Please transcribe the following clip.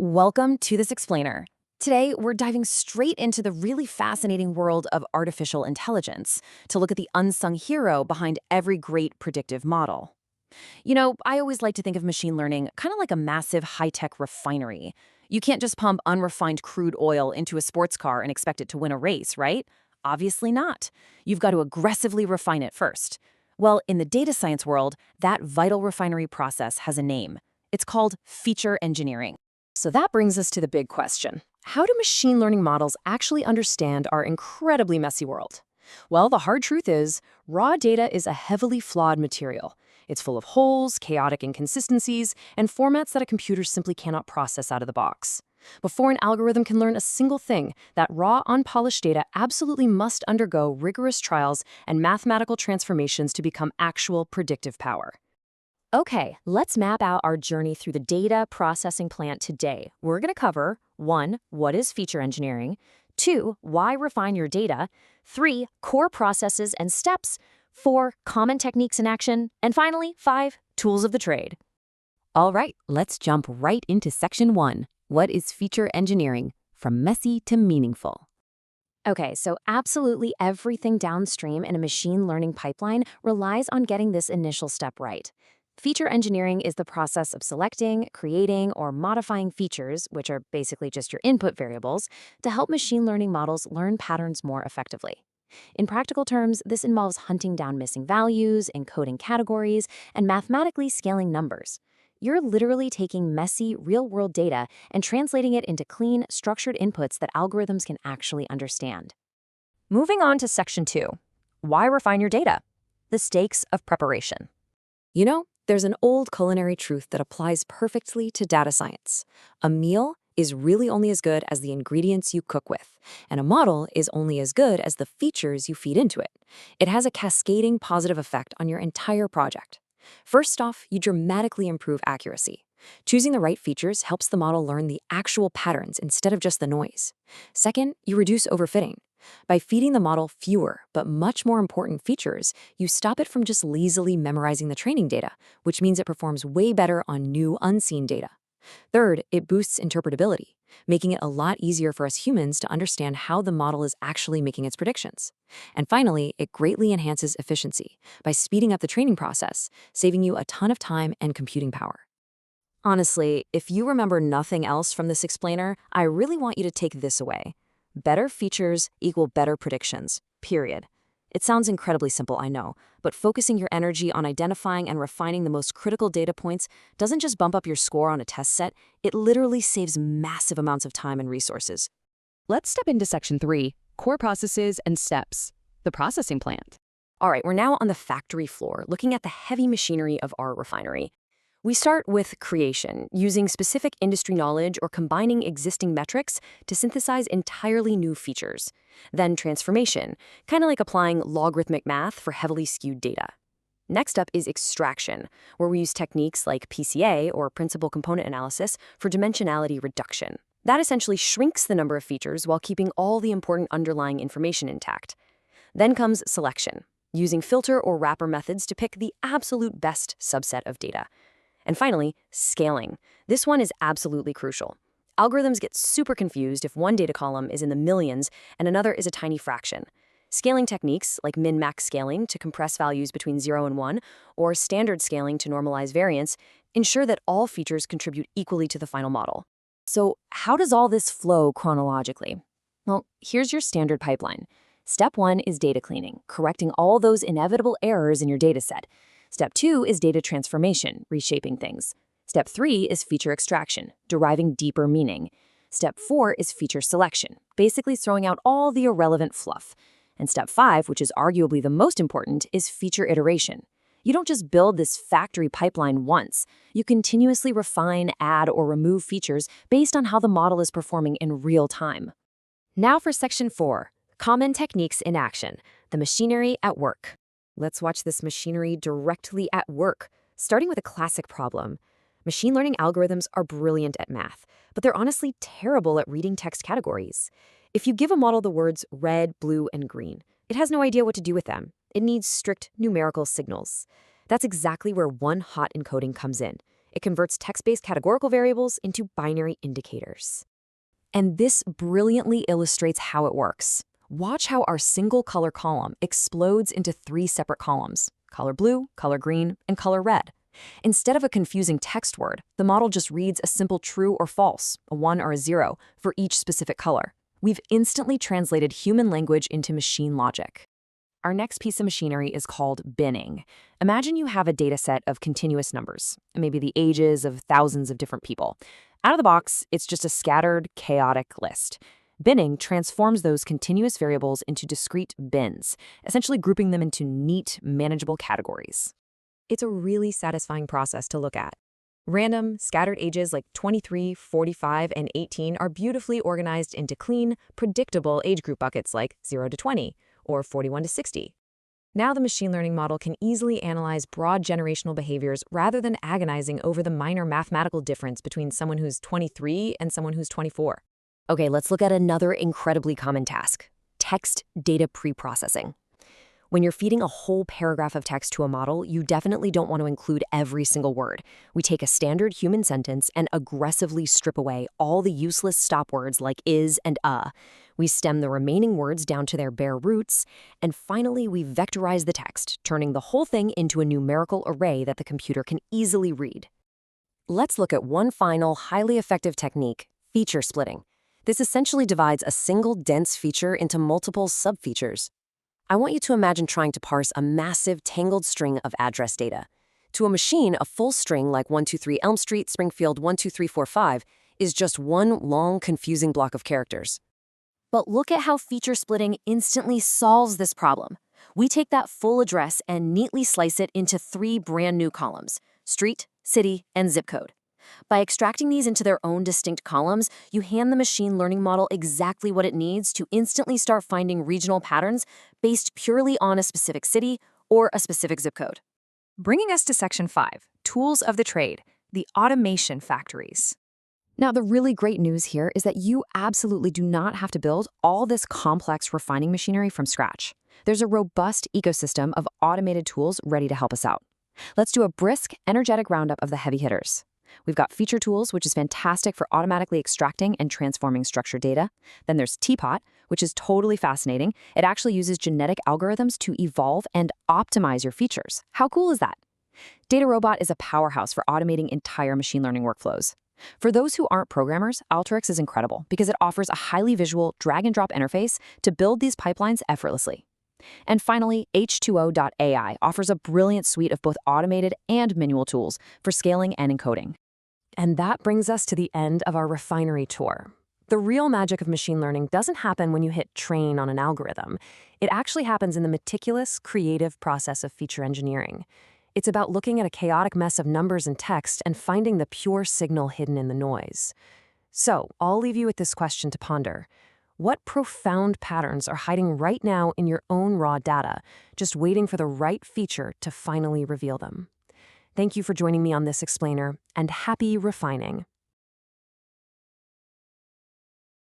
Welcome to this explainer. Today, we're diving straight into the really fascinating world of artificial intelligence to look at the unsung hero behind every great predictive model. I always like to think of machine learning kind of like a massive high-tech refinery. You can't just pump unrefined crude oil into a sports car and expect it to win a race, right? Obviously not. You've got to aggressively refine it first. Well, in the data science world, that vital refinery process has a name. It's called feature engineering. So that brings us to the big question. How do machine learning models actually understand our incredibly messy world? Well, the hard truth is, raw data is a heavily flawed material. It's full of holes, chaotic inconsistencies, and formats that a computer simply cannot process out of the box. Before an algorithm can learn a single thing, that raw, unpolished data absolutely must undergo rigorous trials and mathematical transformations to become actual predictive power. Okay, let's map out our journey through the data processing plant today. We're going to cover 1. What is feature engineering? 2. Why refine your data? 3. Core processes and steps? 4. Common techniques in action? And finally, 5. Tools of the trade. All right, let's jump right into section 1. What is feature engineering? From messy to meaningful. Okay, so absolutely everything downstream in a machine learning pipeline relies on getting this initial step right. Feature engineering is the process of selecting, creating, or modifying features, which are basically just your input variables, to help machine learning models learn patterns more effectively. In practical terms, this involves hunting down missing values, encoding categories, and mathematically scaling numbers. You're literally taking messy, real-world data and translating it into clean, structured inputs that algorithms can actually understand. Moving on to section 2. Why refine your data? The stakes of preparation. There's an old culinary truth that applies perfectly to data science. A meal is really only as good as the ingredients you cook with, and a model is only as good as the features you feed into it. It has a cascading positive effect on your entire project. First off, you dramatically improve accuracy. Choosing the right features helps the model learn the actual patterns instead of just the noise. Second, you reduce overfitting. By feeding the model fewer, but much more important features, you stop it from just lazily memorizing the training data, which means it performs way better on new, unseen data. Third, it boosts interpretability, making it a lot easier for us humans to understand how the model is actually making its predictions. And finally, it greatly enhances efficiency by speeding up the training process, saving you a ton of time and computing power. Honestly, if you remember nothing else from this explainer, I really want you to take this away. Better features equal better predictions, period. It sounds incredibly simple, I know, but focusing your energy on identifying and refining the most critical data points doesn't just bump up your score on a test set, it literally saves massive amounts of time and resources. Let's step into section 3, core processes and steps, the processing plant. All right, we're now on the factory floor, looking at the heavy machinery of our refinery. We start with creation, using specific industry knowledge or combining existing metrics to synthesize entirely new features. Then transformation, kind of like applying logarithmic math for heavily skewed data. Next up is extraction, where we use techniques like PCA, or principal component analysis, for dimensionality reduction. That essentially shrinks the number of features while keeping all the important underlying information intact. Then comes selection, using filter or wrapper methods to pick the absolute best subset of data. And finally, scaling. This one is absolutely crucial. Algorithms get super confused if one data column is in the millions and another is a tiny fraction. Scaling techniques, like min-max scaling to compress values between 0 and 1, or standard scaling to normalize variance, ensure that all features contribute equally to the final model. So how does all this flow chronologically? Well, here's your standard pipeline. Step 1 is data cleaning, correcting all those inevitable errors in your dataset. Step 2 is data transformation, reshaping things. Step 3 is feature extraction, deriving deeper meaning. Step 4 is feature selection, basically throwing out all the irrelevant fluff. And step 5, which is arguably the most important, is feature iteration. You don't just build this factory pipeline once. You continuously refine, add, or remove features based on how the model is performing in real time. Now for section 4, common techniques in action, the machinery at work. Let's watch this machinery directly at work, starting with a classic problem. Machine learning algorithms are brilliant at math, but they're honestly terrible at reading text categories. If you give a model the words red, blue, and green, it has no idea what to do with them. It needs strict numerical signals. That's exactly where one hot encoding comes in. It converts text-based categorical variables into binary indicators. And this brilliantly illustrates how it works. Watch how our single color column explodes into 3 separate columns: color blue, color green, and color red. Instead of a confusing text word, the model just reads a simple true or false, a 1 or a 0, for each specific color. We've instantly translated human language into machine logic. Our next piece of machinery is called binning. Imagine you have a data set of continuous numbers, maybe the ages of thousands of different people. Out of the box, it's just a scattered, chaotic list. Binning transforms those continuous variables into discrete bins, essentially grouping them into neat, manageable categories. It's a really satisfying process to look at. Random, scattered ages like 23, 45, and 18 are beautifully organized into clean, predictable age group buckets like 0 to 20 or 41 to 60. Now the machine learning model can easily analyze broad generational behaviors rather than agonizing over the minor mathematical difference between someone who's 23 and someone who's 24. Okay, let's look at another incredibly common task: text data preprocessing. When you're feeding a whole paragraph of text to a model, you definitely don't want to include every single word. We take a standard human sentence and aggressively strip away all the useless stop words like is and We stem the remaining words down to their bare roots, and finally we vectorize the text, turning the whole thing into a numerical array that the computer can easily read. Let's look at one final, highly effective technique: feature splitting. This essentially divides a single dense feature into multiple subfeatures. I want you to imagine trying to parse a massive, tangled string of address data. To a machine, a full string like 123 Elm Street, Springfield 12345 is just one long, confusing block of characters. But look at how feature splitting instantly solves this problem. We take that full address and neatly slice it into 3 brand new columns: street, city, and zip code. By extracting these into their own distinct columns, you hand the machine learning model exactly what it needs to instantly start finding regional patterns based purely on a specific city or a specific zip code. Bringing us to Section 5, Tools of the Trade, the Automation Factories. Now, the really great news here is that you absolutely do not have to build all this complex refining machinery from scratch. There's a robust ecosystem of automated tools ready to help us out. Let's do a brisk, energetic roundup of the heavy hitters. We've got feature tools, which is fantastic for automatically extracting and transforming structured data. Then there's Teapot, which is totally fascinating. It actually uses genetic algorithms to evolve and optimize your features. How cool is that? Data Robot is a powerhouse for automating entire machine learning workflows. For those who aren't programmers, Alteryx is incredible because it offers a highly visual drag-and-drop interface to build these pipelines effortlessly. And finally, H2O.ai offers a brilliant suite of both automated and manual tools for scaling and encoding. And that brings us to the end of our refinery tour. The real magic of machine learning doesn't happen when you hit train on an algorithm. It actually happens in the meticulous, creative process of feature engineering. It's about looking at a chaotic mess of numbers and text and finding the pure signal hidden in the noise. So, I'll leave you with this question to ponder. What profound patterns are hiding right now in your own raw data, just waiting for the right feature to finally reveal them? Thank you for joining me on this explainer, and happy refining.